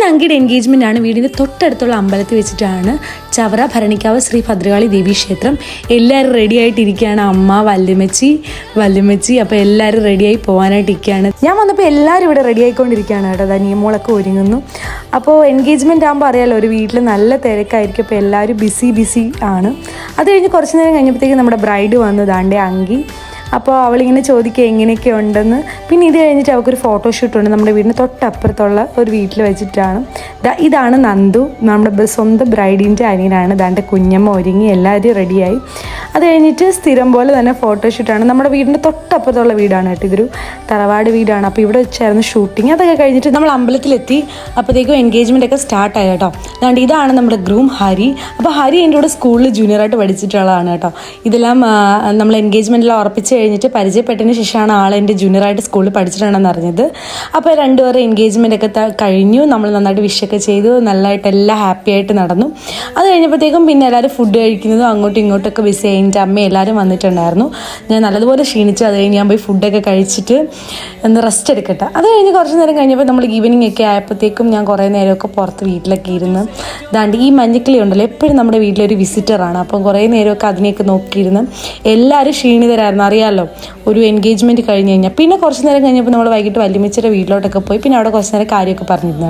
അങ്കിയുടെ engagement ആണ് വീടിൻ്റെ തൊട്ടടുത്തുള്ള അമ്പലത്തിൽ വെച്ചിട്ടാണ്. ചവറ ഭരണിക്കാവ് ശ്രീ ഭദ്രകാളി ദേവീ ക്ഷേത്രം. എല്ലാവരും റെഡി ആയിട്ടിരിക്കുകയാണ്. അമ്മ, വല്യമ്മച്ചി അപ്പോൾ എല്ലാവരും റെഡിയായി പോകാനായിട്ടിരിക്കുകയാണ്. ഞാൻ വന്നപ്പോൾ എല്ലാവരും ഇവിടെ റെഡി ആയിക്കൊണ്ടിരിക്കുകയാണ് കേട്ടോ. അതാ നിയമങ്ങളൊക്കെ ഒരുങ്ങുന്നു. അപ്പോൾ എൻഗേജ്മെൻ്റ് ആകുമ്പോൾ അറിയാമല്ലോ, ഒരു വീട്ടിൽ നല്ല തിരക്കായിരിക്കും. അപ്പോൾ എല്ലാവരും ബിസി ആണ്. അത് കഴിഞ്ഞ് കുറച്ച് നേരം കഴിഞ്ഞപ്പോഴത്തേക്ക് നമ്മുടെ ബ്രൈഡ് വന്നു, ദാണ്ടെ അങ്കി. അപ്പോൾ അവളിങ്ങനെ ചോദിക്കുക എങ്ങനെയൊക്കെ ഉണ്ടെന്ന്. പിന്നെ ഇത് കഴിഞ്ഞിട്ട് അവൾക്കൊരു ഫോട്ടോഷൂട്ടുണ്ട് നമ്മുടെ വീടിന് തൊട്ടപ്പുറത്തുള്ള ഒരു വീട്ടിൽ വെച്ചിട്ടാണ്. ഇതാണ് നന്ദു, നമ്മുടെ സ്വന്തം ബ്രൈഡിൻ്റെ അനിയനാണ്. ദാണ്ടെ കുഞ്ഞമ്മ ഒരുങ്ങി എല്ലാവരും റെഡിയായി. അത് കഴിഞ്ഞിട്ട് സ്ഥിരം പോലെ തന്നെ ഫോട്ടോഷൂട്ടാണ്. നമ്മുടെ വീടിൻ്റെ തൊട്ടപ്പുറത്തുള്ള വീടാണ് കേട്ടോ. ഇതൊരു തറവാട് വീടാണ്. അപ്പോൾ ഇവിടെ വെച്ചായിരുന്നു ഷൂട്ടിങ്. അതൊക്കെ കഴിഞ്ഞിട്ട് നമ്മൾ അമ്പലത്തിലെത്തി. അപ്പോഴത്തേക്കും എൻഗേജ്മെൻ്റ് ഒക്കെ സ്റ്റാർട്ടായി കേട്ടോ. അതുകൊണ്ട് ഇതാണ് നമ്മുടെ ഗ്രൂം ഹരി. അപ്പോൾ ഹരി എൻ്റെ കൂടെ സ്കൂളിൽ ജൂനിയറായിട്ട് പഠിച്ചിട്ടുള്ളതാണ് കേട്ടോ. ഇതെല്ലാം നമ്മൾ എൻഗേജ്മെൻറ്റെല്ലാം ഉറപ്പിച്ച് കഴിഞ്ഞിട്ട് പരിചയപ്പെട്ടതിന് ശേഷമാണ് ആൾ എൻ്റെ ജൂനിയറായിട്ട് സ്കൂളിൽ പഠിച്ചിട്ടുണ്ടെന്ന് അറിഞ്ഞത്. അപ്പോൾ രണ്ടുപേരും എൻഗേജ്മെൻ്റ് ഒക്കെ കഴിഞ്ഞു. നമ്മൾ നന്നായിട്ട് വിഷൊക്കെ ചെയ്തു. നല്ലതായിട്ട് എല്ലാം ഹാപ്പി ആയിട്ട് നടന്നു. അത് കഴിഞ്ഞപ്പോഴത്തേക്കും പിന്നെ എല്ലാവരും ഫുഡ് കഴിക്കുന്നതും അങ്ങോട്ടും ഇങ്ങോട്ടൊക്കെ ബിസി ആയി. എൻ്റെ അമ്മ എല്ലാവരും വന്നിട്ടുണ്ടായിരുന്നു. ഞാൻ നല്ലതുപോലെ ക്ഷീണിച്ചു. അത് കഴിഞ്ഞ് ഞാൻ പോയി ഫുഡൊക്കെ കഴിച്ചിട്ട് ഒന്ന് റെസ്റ്റ് എടുക്കട്ടെ. അത് കഴിഞ്ഞ് കുറച്ച് നേരം കഴിഞ്ഞപ്പോൾ നമ്മൾ ഈവനിങ് ഒക്കെ ആയപ്പോഴത്തേക്കും ഞാൻ കുറേ നേരമൊക്കെ പുറത്ത് വീട്ടിലൊക്കെ ഇരുന്ന് ദാണ്ട് ഈ മഞ്ഞക്കിളി ഉണ്ടല്ലോ, എപ്പോഴും നമ്മുടെ വീട്ടിലൊരു വിസിറ്ററാണ്. അപ്പം കുറേ നേരമൊക്കെ അതിനെയൊക്കെ നോക്കിയിരുന്ന് എല്ലാവരും ക്ഷീണിതരായിരുന്നു. അറിയാമല്ലോ, ഒരു എൻഗേജ്മെൻറ്റ് കഴിഞ്ഞ് കഴിഞ്ഞാൽ. പിന്നെ കുറച്ച് നേരം കഴിഞ്ഞപ്പോൾ നമ്മൾ വൈകിട്ട് വല്യമ്മച്ചിയുടെ വീട്ടിലോട്ടൊക്കെ പോയി. പിന്നെ അവിടെ കുറച്ച് നേരം കാര്യമൊക്കെ പറഞ്ഞിരുന്നു.